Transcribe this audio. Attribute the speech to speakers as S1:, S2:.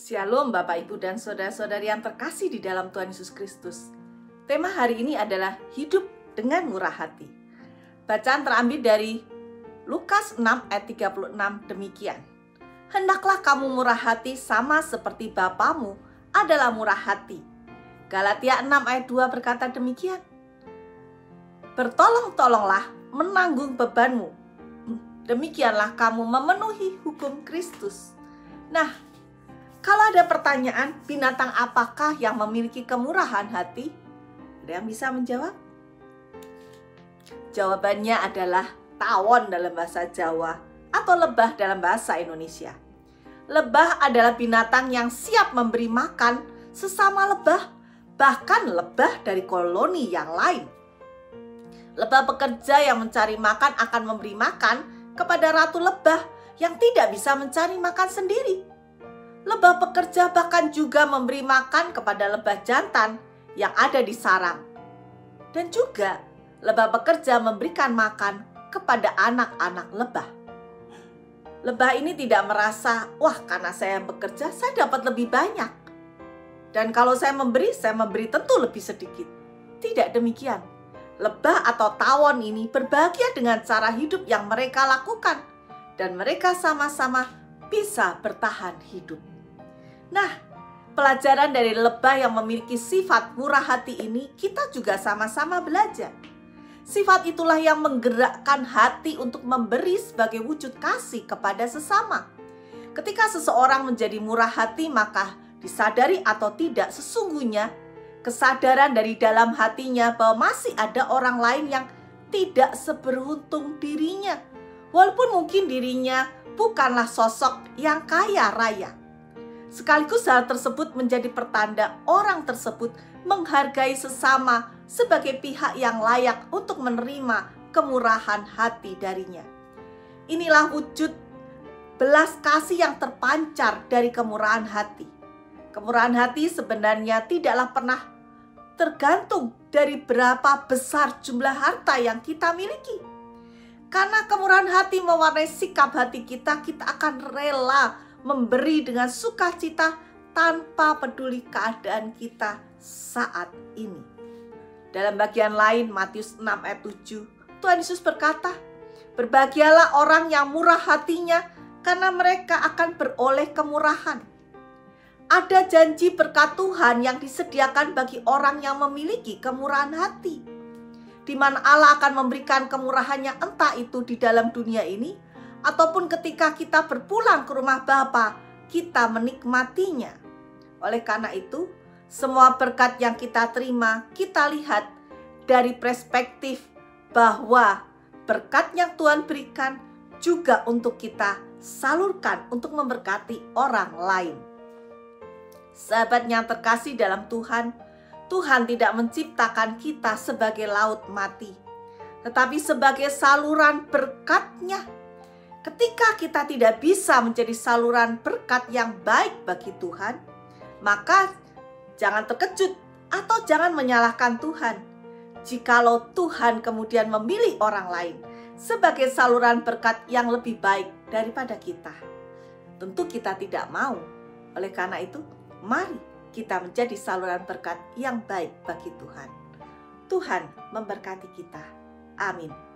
S1: Shalom Bapak Ibu dan Saudara-saudari yang terkasih di dalam Tuhan Yesus Kristus. Tema hari ini adalah hidup dengan murah hati. Bacaan terambil dari Lukas 6 ayat 36 demikian. Hendaklah kamu murah hati sama seperti Bapamu adalah murah hati. Galatia 6 ayat 2 berkata demikian. Bertolong-tolonglah menanggung bebanmu. Demikianlah kamu memenuhi hukum Kristus. Nah, kalau ada pertanyaan, binatang apakah yang memiliki kemurahan hati? Ada yang bisa menjawab? Jawabannya adalah tawon dalam bahasa Jawa atau lebah dalam bahasa Indonesia. Lebah adalah binatang yang siap memberi makan sesama lebah, bahkan lebah dari koloni yang lain. Lebah pekerja yang mencari makan akan memberi makan kepada ratu lebah yang tidak bisa mencari makan sendiri. Lebah pekerja bahkan juga memberi makan kepada lebah jantan yang ada di sarang. Dan juga lebah pekerja memberikan makan kepada anak-anak lebah. Lebah ini tidak merasa, wah karena saya bekerja saya dapat lebih banyak. Dan kalau saya memberi tentu lebih sedikit. Tidak demikian. Lebah atau tawon ini berbahagia dengan cara hidup yang mereka lakukan. Dan mereka sama-sama bisa bertahan hidup. Nah, pelajaran dari lebah yang memiliki sifat murah hati ini kita juga sama-sama belajar. Sifat itulah yang menggerakkan hati untuk memberi sebagai wujud kasih kepada sesama. Ketika seseorang menjadi murah hati, maka disadari atau tidak sesungguhnya kesadaran dari dalam hatinya bahwa masih ada orang lain yang tidak seberuntung dirinya. Walaupun mungkin dirinya bukanlah sosok yang kaya raya. Sekaligus hal tersebut menjadi pertanda orang tersebut menghargai sesama sebagai pihak yang layak untuk menerima kemurahan hati darinya. Inilah wujud belas kasih yang terpancar dari kemurahan hati. Kemurahan hati sebenarnya tidaklah pernah tergantung dari berapa besar jumlah harta yang kita miliki. Karena kemurahan hati mewarnai sikap hati kita, kita akan rela memberi dengan sukacita tanpa peduli keadaan kita saat ini. Dalam bagian lain Matius 6 ayat 7, Tuhan Yesus berkata, berbahagialah orang yang murah hatinya karena mereka akan beroleh kemurahan. Ada janji berkat Tuhan yang disediakan bagi orang yang memiliki kemurahan hati, di mana Allah akan memberikan kemurahannya entah itu di dalam dunia ini ataupun ketika kita berpulang ke rumah Bapa, kita menikmatinya. Oleh karena itu, semua berkat yang kita terima, kita lihat dari perspektif bahwa berkat yang Tuhan berikan juga untuk kita salurkan untuk memberkati orang lain. Sahabat yang terkasih dalam Tuhan, Tuhan tidak menciptakan kita sebagai laut mati, tetapi sebagai saluran berkat-Nya. Ketika kita tidak bisa menjadi saluran berkat yang baik bagi Tuhan, maka jangan terkejut atau jangan menyalahkan Tuhan. Jikalau Tuhan kemudian memilih orang lain sebagai saluran berkat yang lebih baik daripada kita, tentu kita tidak mau. Oleh karena itu, mari kita menjadi saluran berkat yang baik bagi Tuhan. Tuhan memberkati kita. Amin.